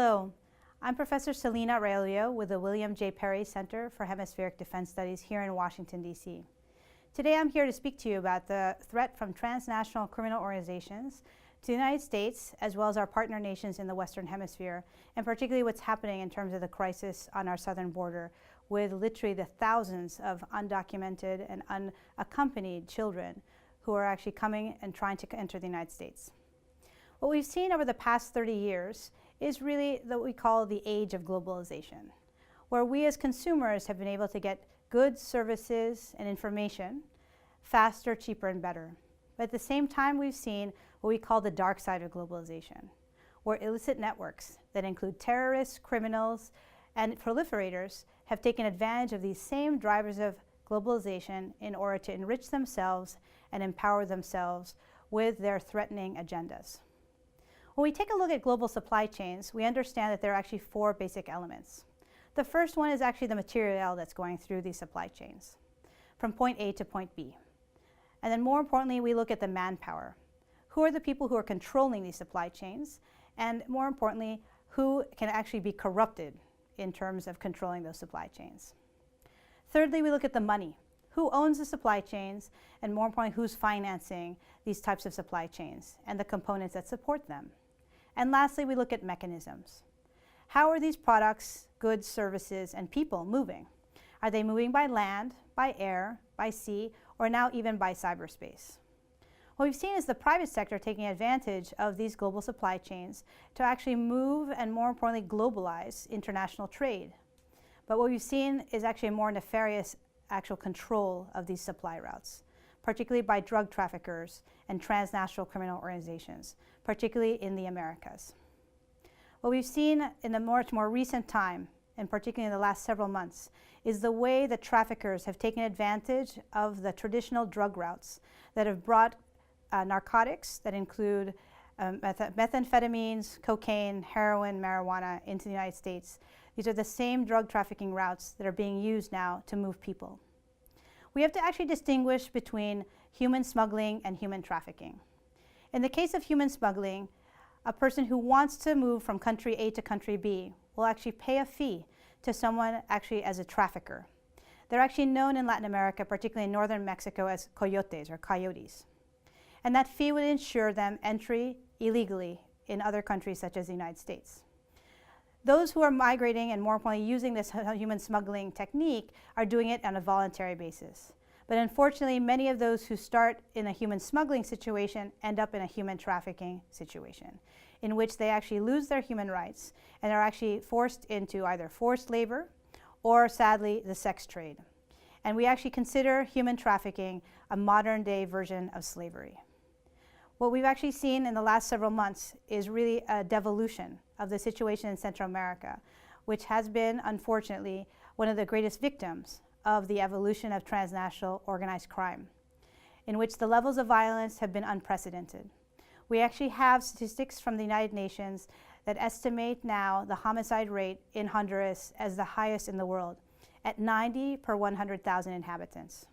Hello, I'm Professor Celina Realuyo with the William J. Perry Center for Hemispheric Defense Studies here in Washington, D.C. Today I'm here to speak to you about the threat from transnational criminal organizations to the United States, as well as our partner nations in the Western Hemisphere, and particularly what's happening in terms of the crisis on our southern border with literally the thousands of undocumented and unaccompanied children who are actually coming and trying to enter the United States. What we've seen over the past 30 years is really what we call the age of globalization, where we as consumers have been able to get goods, services, and information faster, cheaper, and better. But at the same time, we've seen what we call the dark side of globalization, where illicit networks that include terrorists, criminals, and proliferators have taken advantage of these same drivers of globalization in order to enrich themselves and empower themselves with their threatening agendas. When we take a look at global supply chains, we understand that there are actually four basic elements. The first one is actually the material that's going through these supply chains, from point A to point B. And then more importantly, we look at the manpower. Who are the people who are controlling these supply chains? And more importantly, who can actually be corrupted in terms of controlling those supply chains? Thirdly, we look at the money. Who owns the supply chains? And more importantly, who's financing these types of supply chains and the components that support them? And lastly, we look at mechanisms. How are these products, goods, services, and people moving? Are they moving by land, by air, by sea, or now even by cyberspace? What we've seen is the private sector taking advantage of these global supply chains to actually move and, more importantly, globalize international trade. But what we've seen is actually a more nefarious actual control of these supply routes, particularly by drug traffickers and transnational criminal organizations, particularly in the Americas. What we've seen in the much more recent time, and particularly in the last several months, is the way that traffickers have taken advantage of the traditional drug routes that have brought narcotics that include methamphetamines, cocaine, heroin, marijuana into the United States. These are the same drug trafficking routes that are being used now to move people. We have to actually distinguish between human smuggling and human trafficking. In the case of human smuggling, a person who wants to move from country A to country B will actually pay a fee to someone actually as a trafficker. They're actually known in Latin America, particularly in northern Mexico, as coyotes or coyotes. And that fee would ensure them entry illegally in other countries such as the United States. Those who are migrating and more importantly using this human smuggling technique are doing it on a voluntary basis. But unfortunately, many of those who start in a human smuggling situation end up in a human trafficking situation, in which they actually lose their human rights and are actually forced into either forced labor or, sadly, the sex trade. And we actually consider human trafficking a modern-day version of slavery. What we've actually seen in the last several months is really a devolution of the situation in Central America, which has been, unfortunately, one of the greatest victims of the evolution of transnational organized crime, in which the levels of violence have been unprecedented. We actually have statistics from the United Nations that estimate now the homicide rate in Honduras as the highest in the world, at 90 per 100,000 inhabitants.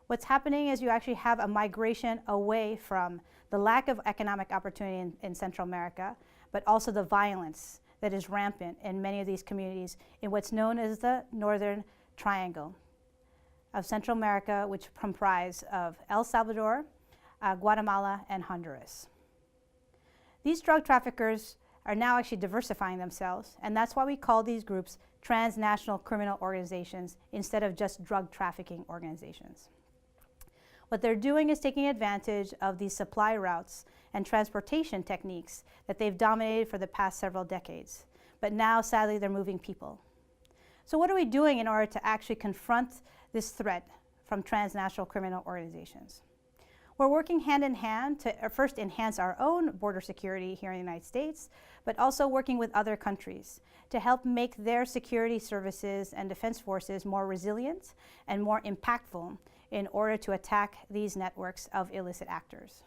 What's happening is you actually have a migration away from the lack of economic opportunity in Central America, but also the violence that is rampant in many of these communities in what's known as the Northern Triangle of Central America, which comprise of El Salvador, Guatemala, and Honduras. These drug traffickers are now actually diversifying themselves, and that's why we call these groups transnational criminal organizations instead of just drug trafficking organizations. What they're doing is taking advantage of these supply routes and transportation techniques that they've dominated for the past several decades. But now, sadly, they're moving people. So what are we doing in order to actually confront this threat from transnational criminal organizations? We're working hand in hand to first enhance our own border security here in the United States, but also working with other countries to help make their security services and defense forces more resilient and more impactful in order to attack these networks of illicit actors.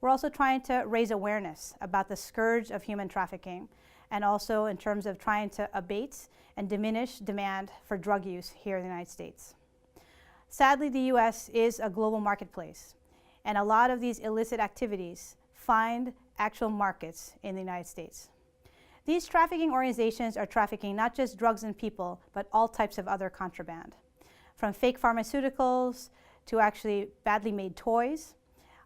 We're also trying to raise awareness about the scourge of human trafficking, and also in terms of trying to abate and diminish demand for drug use here in the United States. Sadly, the US is a global marketplace, and a lot of these illicit activities find actual markets in the United States. These trafficking organizations are trafficking not just drugs and people, but all types of other contraband, from fake pharmaceuticals to actually badly made toys.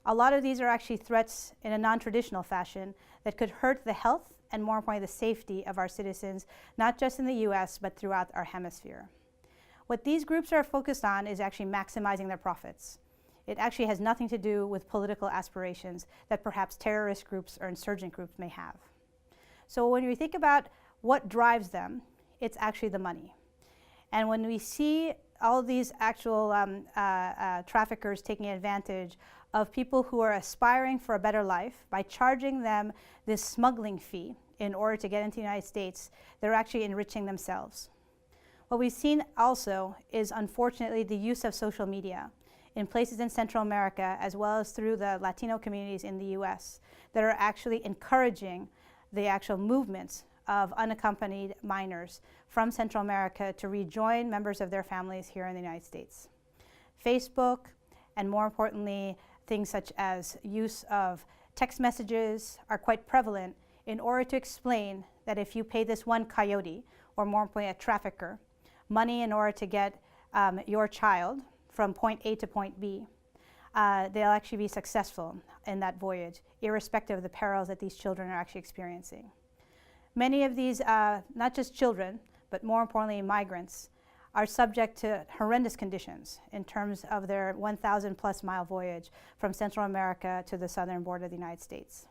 A lot of these are actually threats in a non-traditional fashion that could hurt the health and, more importantly, the safety of our citizens, not just in the US, but throughout our hemisphere. What these groups are focused on is actually maximizing their profits. It actually has nothing to do with political aspirations that perhaps terrorist groups or insurgent groups may have. So when we think about what drives them, it's actually the money. And when we see all of these actual traffickers taking advantage of people who are aspiring for a better life by charging them this smuggling fee in order to get into the United States, they're actually enriching themselves. What we've seen also is, unfortunately, the use of social media in places in Central America, as well as through the Latino communities in the US, that are actually encouraging the actual movements of unaccompanied minors from Central America to rejoin members of their families here in the United States. Facebook, and more importantly, things such as use of text messages are quite prevalent in order to explain that if you pay this one coyote, or more importantly a trafficker, money in order to get your child from point A to point B, they'll actually be successful in that voyage, irrespective of the perils that these children are actually experiencing. Many of these, not just children, but more importantly migrants, are subject to horrendous conditions in terms of their 1,000+ mile voyage from Central America to the southern border of the United States.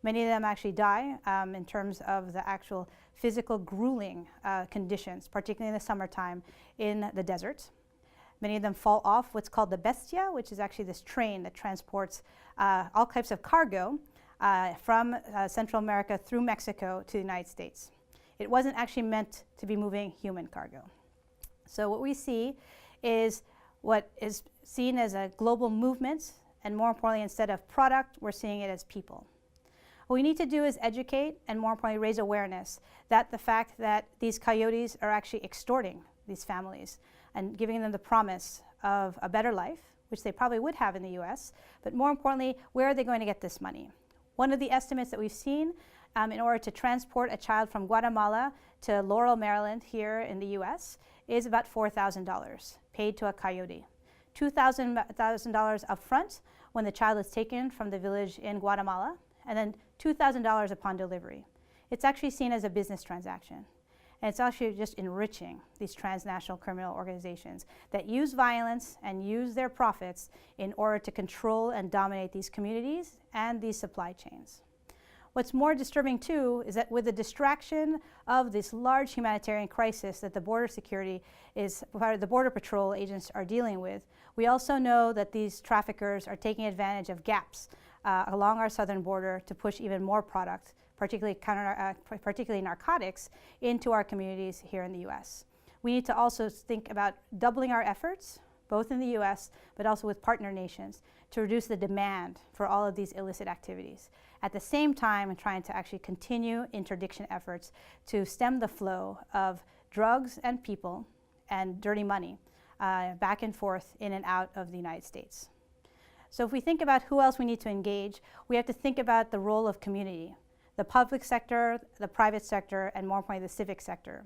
Many of them actually die in terms of the actual physical grueling conditions, particularly in the summertime in the desert. Many of them fall off what's called the bestia, which is actually this train that transports all types of cargo from Central America through Mexico to the United States. It wasn't actually meant to be moving human cargo. So what we see is what is seen as a global movement, and more importantly, instead of product, we're seeing it as people. What we need to do is educate and, more importantly, raise awareness that the fact that these coyotes are actually extorting these families and giving them the promise of a better life, which they probably would have in the US, but more importantly, where are they going to get this money? One of the estimates that we've seen in order to transport a child from Guatemala to Laurel, Maryland, here in the US, is about $4,000 paid to a coyote. $2,000 up front when the child is taken from the village in Guatemala, and then $2,000 upon delivery. It's actually seen as a business transaction. And it's actually just enriching these transnational criminal organizations that use violence and use their profits in order to control and dominate these communities and these supply chains. What's more disturbing too is that with the distraction of this large humanitarian crisis that the border security is, the Border Patrol agents are dealing with, we also know that these traffickers are taking advantage of gaps along our southern border to push even more product, particularly narcotics, into our communities here in the US. We need to also think about doubling our efforts, both in the US, but also with partner nations, to reduce the demand for all of these illicit activities. At the same time, trying to actually continue interdiction efforts to stem the flow of drugs and people and dirty money back and forth in and out of the United States. So if we think about who else we need to engage, we have to think about the role of community, the public sector, the private sector, and more importantly, the civic sector.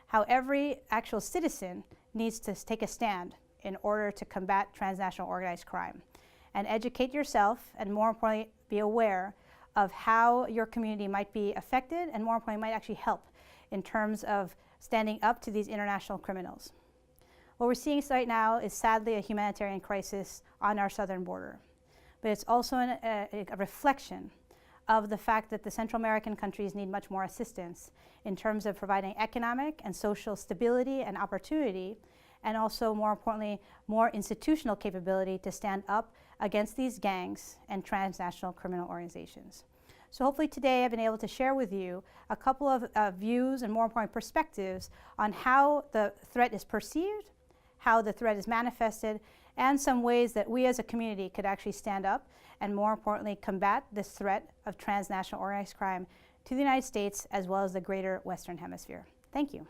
How every actual citizen needs to take a stand in order to combat transnational organized crime. And educate yourself, and more importantly, be aware of how your community might be affected, and more importantly, might actually help in terms of standing up to these international criminals. What we're seeing right now is sadly a humanitarian crisis on our southern border. But it's also a reflection of the fact that the Central American countries need much more assistance in terms of providing economic and social stability and opportunity, and also, more importantly, more institutional capability to stand up against these gangs and transnational criminal organizations. So hopefully today I've been able to share with you a couple of views and, more important, perspectives on how the threat is perceived, how the threat is manifested, and some ways that we as a community could actually stand up and, more importantly, combat this threat of transnational organized crime to the United States as well as the greater Western Hemisphere. Thank you.